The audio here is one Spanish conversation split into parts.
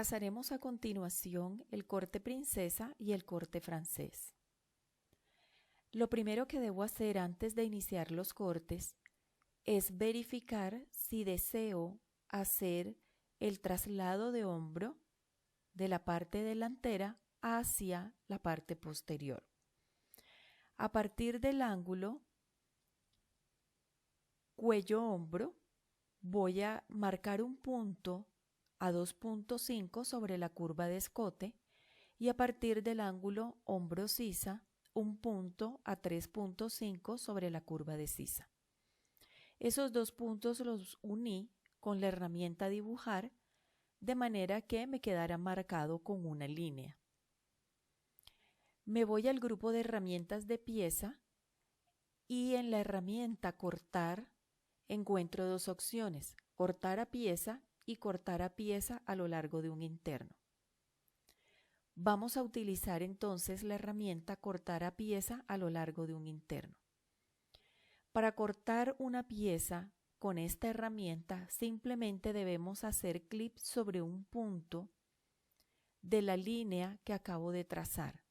Trazaremos a continuación el corte princesa y el corte francés. Lo primero que debo hacer antes de iniciar los cortes es verificar si deseo hacer el traslado de hombro de la parte delantera hacia la parte posterior. A partir del ángulo cuello-hombro voy a marcar un punto a 2.5 sobre la curva de escote y a partir del ángulo hombro-sisa un punto a 3.5 sobre la curva de sisa. Esos dos puntos los uní con la herramienta dibujar de manera que me quedara marcado con una línea. Me voy al grupo de herramientas de pieza y en la herramienta cortar encuentro dos opciones, cortar a pieza y cortar a pieza a lo largo de un interno. Vamos a utilizar entonces la herramienta cortar a pieza a lo largo de un interno. Para cortar una pieza con esta herramienta simplemente debemos hacer clic sobre un punto de la línea que acabo de trazar.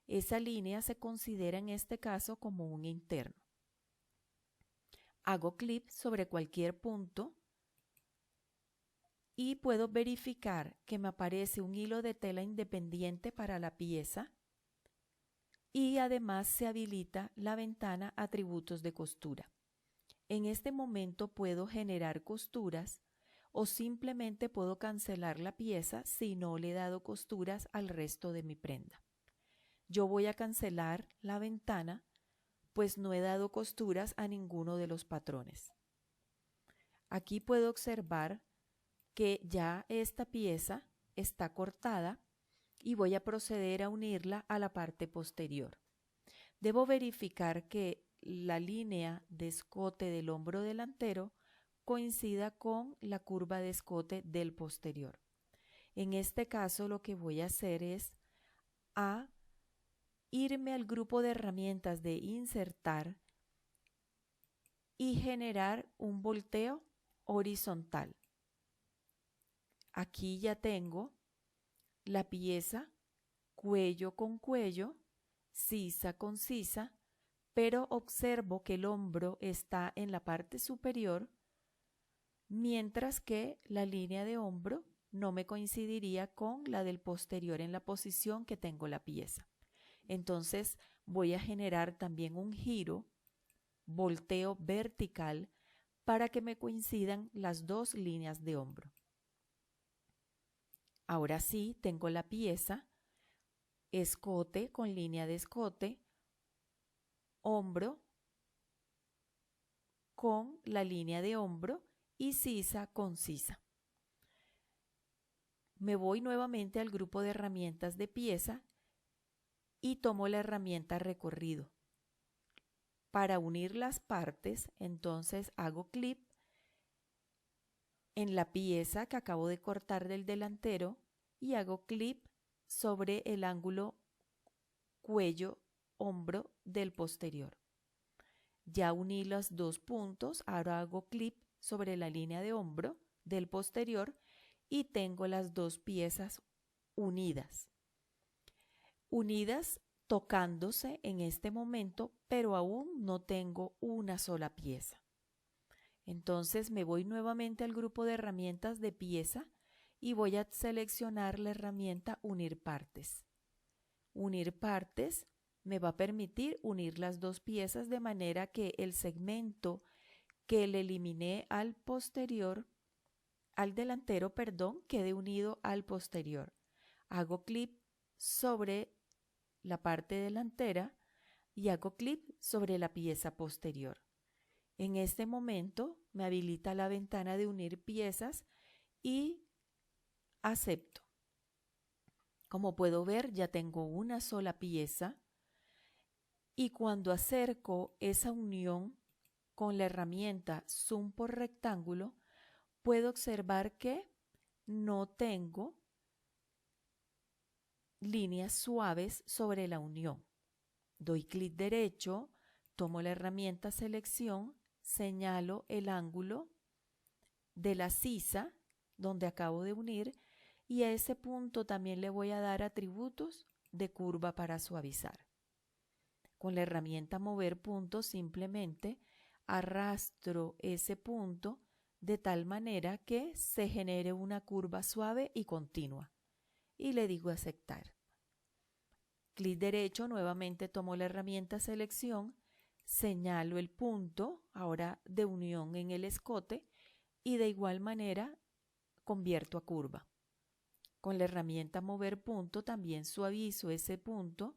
Esa línea se considera en este caso como un interno. Hago clic sobre cualquier punto y puedo verificar que me aparece un hilo de tela independiente para la pieza y además se habilita la ventana Atributos de costura. En este momento puedo generar costuras o simplemente puedo cancelar la pieza si no le he dado costuras al resto de mi prenda. Yo voy a cancelar la ventana pues no he dado costuras a ninguno de los patrones. Aquí puedo observar que ya esta pieza está cortada y voy a proceder a unirla a la parte posterior. Debo verificar que la línea de escote del hombro delantero coincida con la curva de escote del posterior. En este caso lo que voy a hacer es irme al grupo de herramientas de insertar y generar un volteo horizontal. Aquí ya tengo la pieza cuello con cuello, sisa con sisa, pero observo que el hombro está en la parte superior, mientras que la línea de hombro no me coincidiría con la del posterior en la posición que tengo la pieza. Entonces voy a generar también un giro, volteo vertical, para que me coincidan las dos líneas de hombro. Ahora sí, tengo la pieza, escote con línea de escote, hombro con la línea de hombro y sisa con sisa. Me voy nuevamente al grupo de herramientas de pieza y tomo la herramienta recorrido. Para unir las partes, entonces hago clic en la pieza que acabo de cortar del delantero y hago clic sobre el ángulo cuello-hombro del posterior. Ya uní los dos puntos, ahora hago clic sobre la línea de hombro del posterior y tengo las dos piezas unidas. Unidas tocándose en este momento, pero aún no tengo una sola pieza. Entonces me voy nuevamente al grupo de herramientas de pieza y voy a seleccionar la herramienta Unir partes. Unir partes me va a permitir unir las dos piezas de manera que el segmento que le eliminé al delantero, quede unido al posterior. Hago clic sobre la parte delantera y hago clic sobre la pieza posterior. En este momento me habilita la ventana de unir piezas y acepto. Como puedo ver, ya tengo una sola pieza y cuando acerco esa unión con la herramienta Zoom por rectángulo, puedo observar que no tengo líneas suaves sobre la unión. Doy clic derecho, tomo la herramienta selección, señalo el ángulo de la sisa donde acabo de unir y a ese punto también le voy a dar atributos de curva para suavizar. Con la herramienta mover punto simplemente arrastro ese punto de tal manera que se genere una curva suave y continua. Y le digo aceptar. Clic derecho, nuevamente tomo la herramienta selección, señalo el punto, ahora de unión en el escote, y de igual manera convierto a curva. Con la herramienta mover punto también suavizo ese punto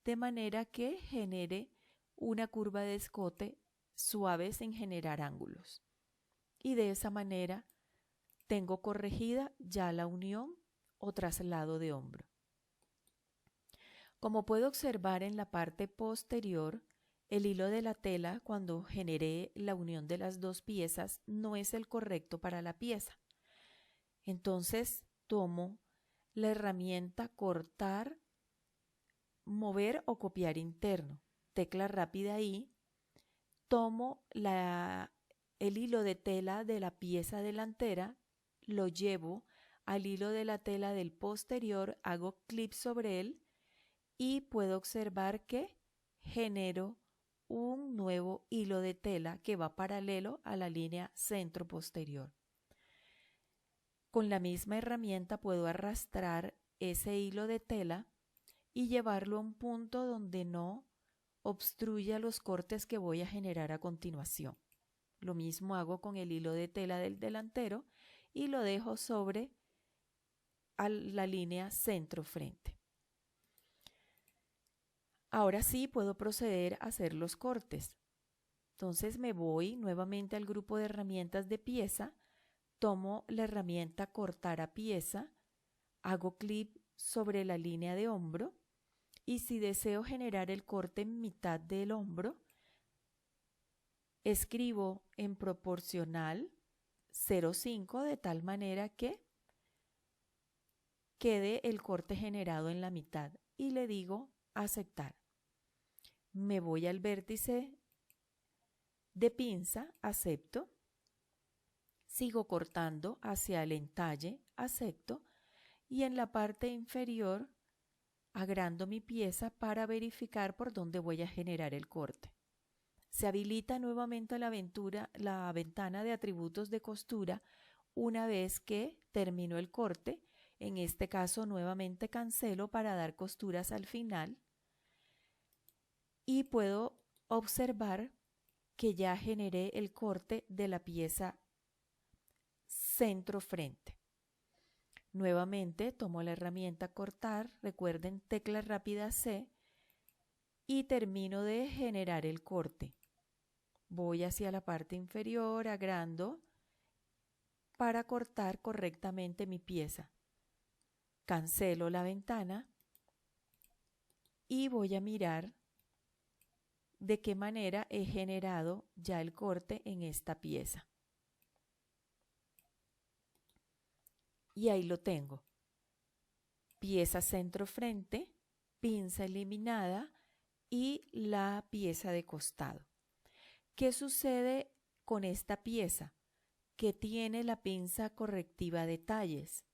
de manera que genere una curva de escote suave sin generar ángulos. Y de esa manera tengo corregida ya la unión o traslado de hombro. Como puedo observar en la parte posterior, el hilo de la tela cuando generé la unión de las dos piezas no es el correcto para la pieza. Entonces tomo la herramienta cortar, mover o copiar interno. Tecla rápida ahí. Tomo el hilo de tela de la pieza delantera, lo llevo al hilo de la tela del posterior, hago clic sobre él y puedo observar que genero un nuevo hilo de tela que va paralelo a la línea centro posterior. Con la misma herramienta puedo arrastrar ese hilo de tela y llevarlo a un punto donde no obstruya los cortes que voy a generar a continuación. Lo mismo hago con el hilo de tela del delantero y lo dejo sobre la línea centro-frente. Ahora sí puedo proceder a hacer los cortes. Entonces me voy nuevamente al grupo de herramientas de pieza, tomo la herramienta cortar a pieza, hago clic sobre la línea de hombro y si deseo generar el corte en mitad del hombro, escribo en proporcional 0,5 de tal manera que quede el corte generado en la mitad y le digo aceptar. Me voy al vértice de pinza, acepto. Sigo cortando hacia el entalle, acepto. Y en la parte inferior agrando mi pieza para verificar por dónde voy a generar el corte. Se habilita nuevamente la ventana de atributos de costura una vez que termino el corte. En este caso nuevamente cancelo para dar costuras al final y puedo observar que ya generé el corte de la pieza centro-frente. Nuevamente tomo la herramienta cortar, recuerden tecla rápida C y termino de generar el corte. Voy hacia la parte inferior, agrando para cortar correctamente mi pieza. Cancelo la ventana y voy a mirar de qué manera he generado ya el corte en esta pieza. Y ahí lo tengo. Pieza centro-frente, pinza eliminada y la pieza de costado. ¿Qué sucede con esta pieza? Que tiene la pinza correctiva de talles.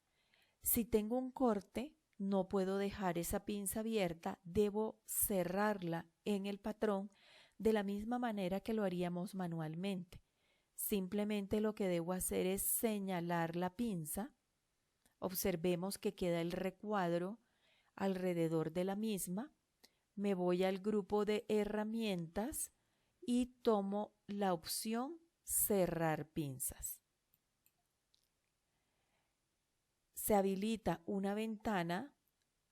Si tengo un corte, no puedo dejar esa pinza abierta, debo cerrarla en el patrón de la misma manera que lo haríamos manualmente. Simplemente lo que debo hacer es señalar la pinza. Observemos que queda el recuadro alrededor de la misma. Me voy al grupo de herramientas y tomo la opción cerrar pinzas. Se habilita una ventana,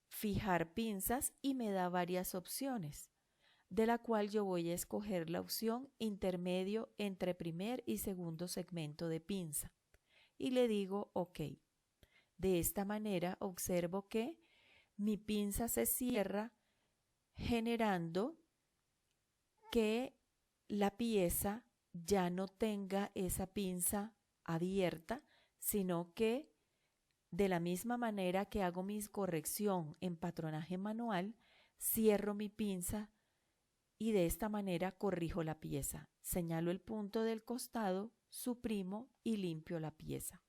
fijar pinzas y me da varias opciones, de la cual yo voy a escoger la opción intermedio entre primer y segundo segmento de pinza y le digo OK. De esta manera observo que mi pinza se cierra generando que la pieza ya no tenga esa pinza abierta, sino que de la misma manera que hago mi corrección en patronaje manual, cierro mi pinza y de esta manera corrijo la pieza. Señalo el punto del costado, suprimo y limpio la pieza.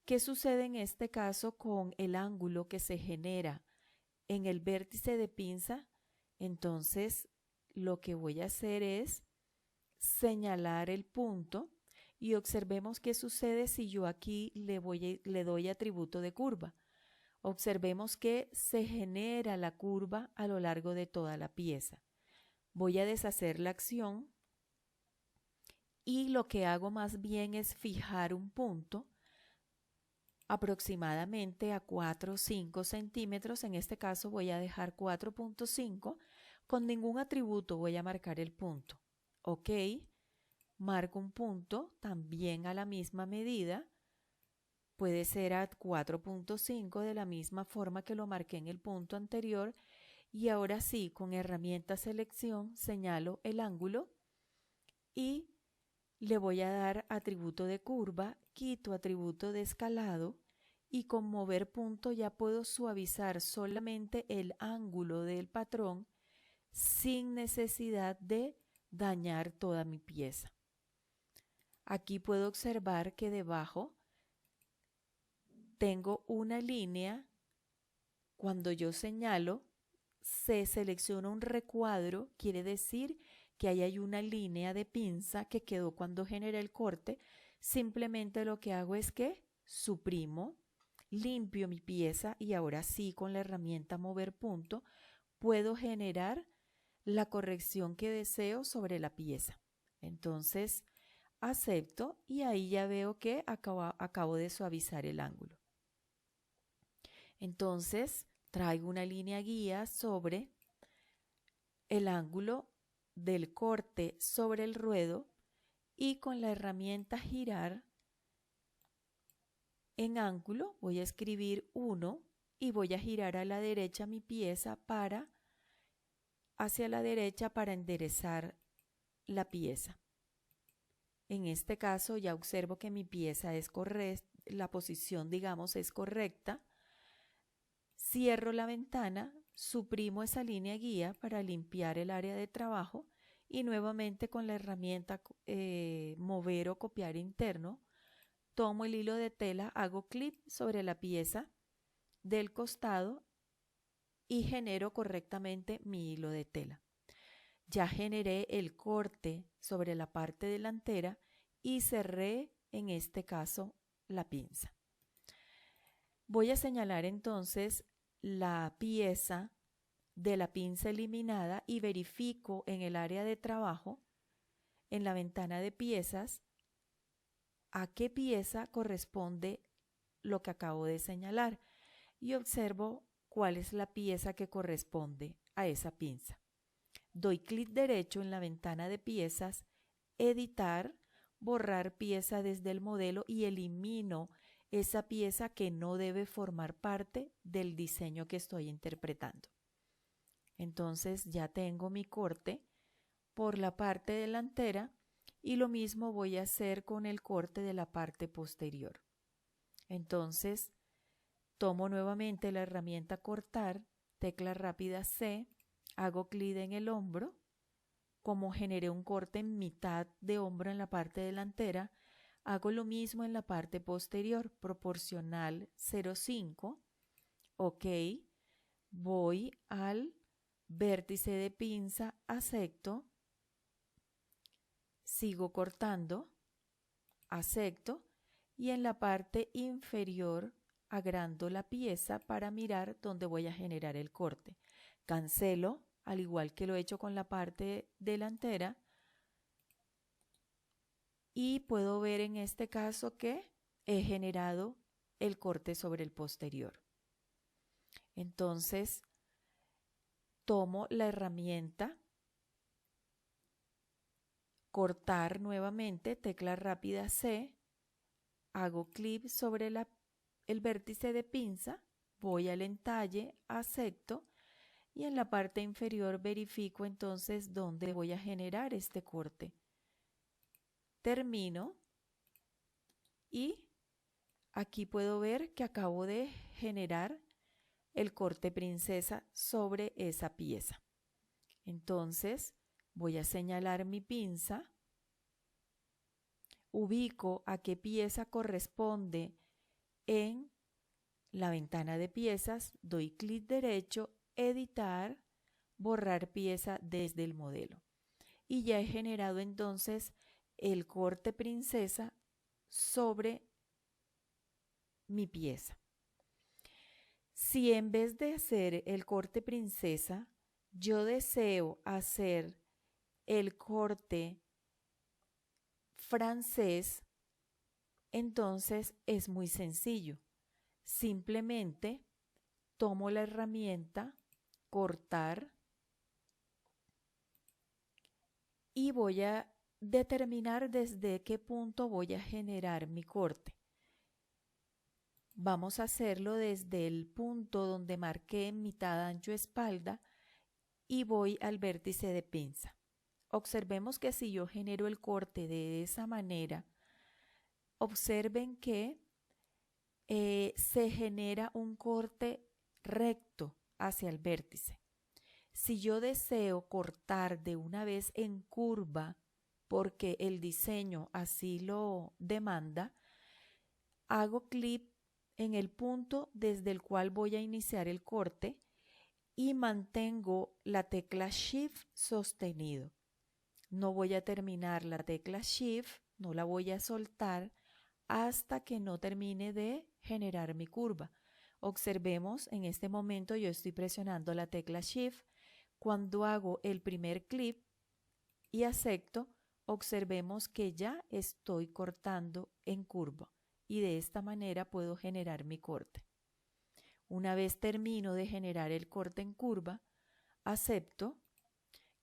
¿Qué sucede en este caso con el ángulo que se genera en el vértice de pinza? Entonces, lo que voy a hacer es señalar el punto y observemos qué sucede si yo aquí le doy atributo de curva. Observemos que se genera la curva a lo largo de toda la pieza. Voy a deshacer la acción y lo que hago más bien es fijar un punto aproximadamente a 4 o 5 centímetros. En este caso voy a dejar 4.5. Con ningún atributo voy a marcar el punto. Ok, marco un punto también a la misma medida. Puede ser a 4.5 de la misma forma que lo marqué en el punto anterior. Y ahora sí, con herramienta selección, señalo el ángulo y le voy a dar atributo de curva, quito atributo de escalado y con mover punto ya puedo suavizar solamente el ángulo del patrón sin necesidad de dañar toda mi pieza. Aquí puedo observar que debajo tengo una línea. Cuando yo señalo, se selecciona un recuadro, quiere decir que ahí hay una línea de pinza que quedó cuando generé el corte. Simplemente lo que hago es que suprimo, limpio mi pieza y ahora sí con la herramienta mover punto puedo generar la corrección que deseo sobre la pieza. Entonces acepto y ahí ya veo que acabo de suavizar el ángulo. Entonces traigo una línea guía sobre el ángulo del corte sobre el ruedo y con la herramienta girar en ángulo voy a escribir 1 y voy a girar a la derecha mi pieza hacia la derecha para enderezar la pieza. En este caso ya observo que mi pieza es correcta, la posición digamos es correcta. Cierro la ventana, suprimo esa línea guía para limpiar el área de trabajo y nuevamente con la herramienta mover o copiar interno, tomo el hilo de tela, hago clic sobre la pieza del costado y genero correctamente mi hilo de tela. Ya generé el corte sobre la parte delantera y cerré en este caso la pinza. Voy a señalar entonces la pieza de la pinza eliminada y verifico en el área de trabajo, en la ventana de piezas, a qué pieza corresponde lo que acabo de señalar y observo cuál es la pieza que corresponde a esa pinza. Doy clic derecho en la ventana de piezas, editar, borrar pieza desde el modelo y elimino esa pieza que no debe formar parte del diseño que estoy interpretando. Entonces ya tengo mi corte por la parte delantera y lo mismo voy a hacer con el corte de la parte posterior. Entonces tomo nuevamente la herramienta cortar, tecla rápida C, hago clic en el hombro. Como generé un corte en mitad de hombro en la parte delantera, hago lo mismo en la parte posterior, proporcional 0,5. Ok, voy al vértice de pinza, acepto, sigo cortando, acepto y en la parte inferior agrando la pieza para mirar dónde voy a generar el corte. Cancelo, al igual que lo he hecho con la parte delantera, y puedo ver en este caso que he generado el corte sobre el posterior. Entonces tomo la herramienta cortar nuevamente, tecla rápida C, hago clic sobre el vértice de pinza, voy al entalle, acepto y en la parte inferior verifico entonces dónde voy a generar este corte. Termino y aquí puedo ver que acabo de generar el corte princesa sobre esa pieza. Entonces voy a señalar mi pinza, ubico a qué pieza corresponde en la ventana de piezas, doy clic derecho, editar, borrar pieza desde el modelo. Y ya he generado entonces el corte princesa sobre mi pieza. Si en vez de hacer el corte princesa, yo deseo hacer el corte francés, entonces es muy sencillo. Simplemente tomo la herramienta cortar y voy a determinar desde qué punto voy a generar mi corte. Vamos a hacerlo desde el punto donde marqué mitad ancho espalda y voy al vértice de pinza. Observemos que si yo genero el corte de esa manera, observen que se genera un corte recto hacia el vértice. Si yo deseo cortar de una vez en curva, porque el diseño así lo demanda, hago clic en el punto desde el cual voy a iniciar el corte y mantengo la tecla Shift sostenido. No voy a terminar la tecla Shift, no la voy a soltar hasta que no termine de generar mi curva. Observemos, en este momento yo estoy presionando la tecla Shift. Cuando hago el primer clic y acepto, observemos que ya estoy cortando en curva y de esta manera puedo generar mi corte. Una vez termino de generar el corte en curva, acepto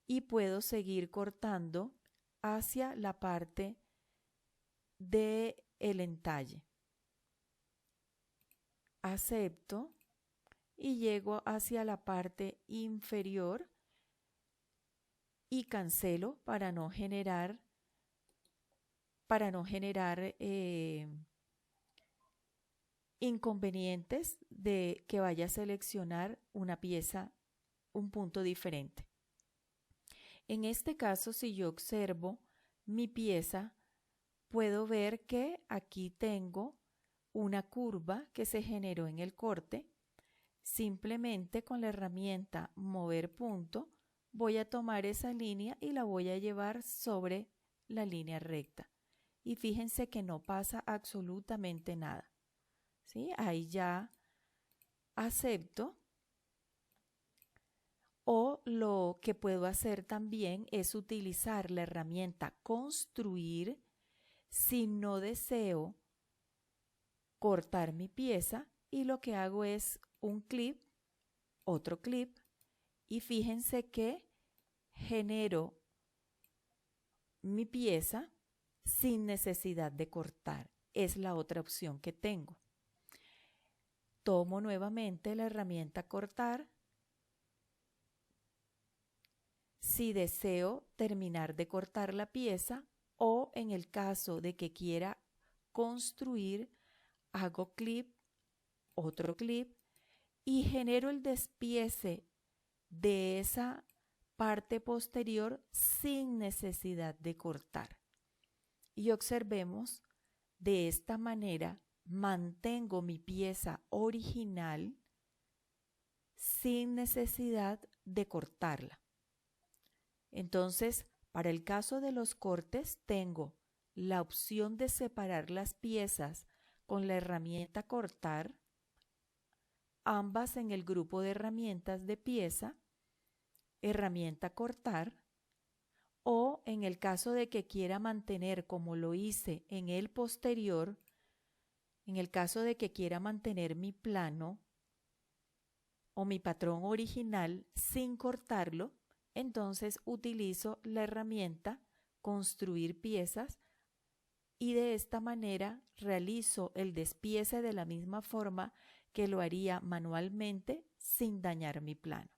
y puedo seguir cortando hacia la parte del entalle. Acepto y llego hacia la parte inferior y cancelo para no generar inconvenientes de que vaya a seleccionar una pieza, un punto diferente. En este caso, si yo observo mi pieza, puedo ver que aquí tengo una curva que se generó en el corte. Simplemente con la herramienta mover punto, voy a tomar esa línea y la voy a llevar sobre la línea recta. Y fíjense que no pasa absolutamente nada. ¿Sí? Ahí ya acepto. O lo que puedo hacer también es utilizar la herramienta construir si no deseo cortar mi pieza y lo que hago es un clip, otro clip y fíjense que genero mi pieza sin necesidad de cortar. Es la otra opción que tengo. Tomo nuevamente la herramienta cortar. Si deseo terminar de cortar la pieza o en el caso de que quiera construir, hago clip, otro clip y genero el despiece de esa parte posterior sin necesidad de cortar. Y observemos, de esta manera mantengo mi pieza original sin necesidad de cortarla. Entonces, para el caso de los cortes, tengo la opción de separar las piezas con la herramienta cortar, ambas en el grupo de herramientas de pieza, herramienta cortar, o en el caso de que quiera mantener como lo hice en el posterior, en el caso de que quiera mantener mi plano o mi patrón original sin cortarlo, entonces utilizo la herramienta construir piezas y de esta manera realizo el despiece de la misma forma que lo haría manualmente sin dañar mi plano.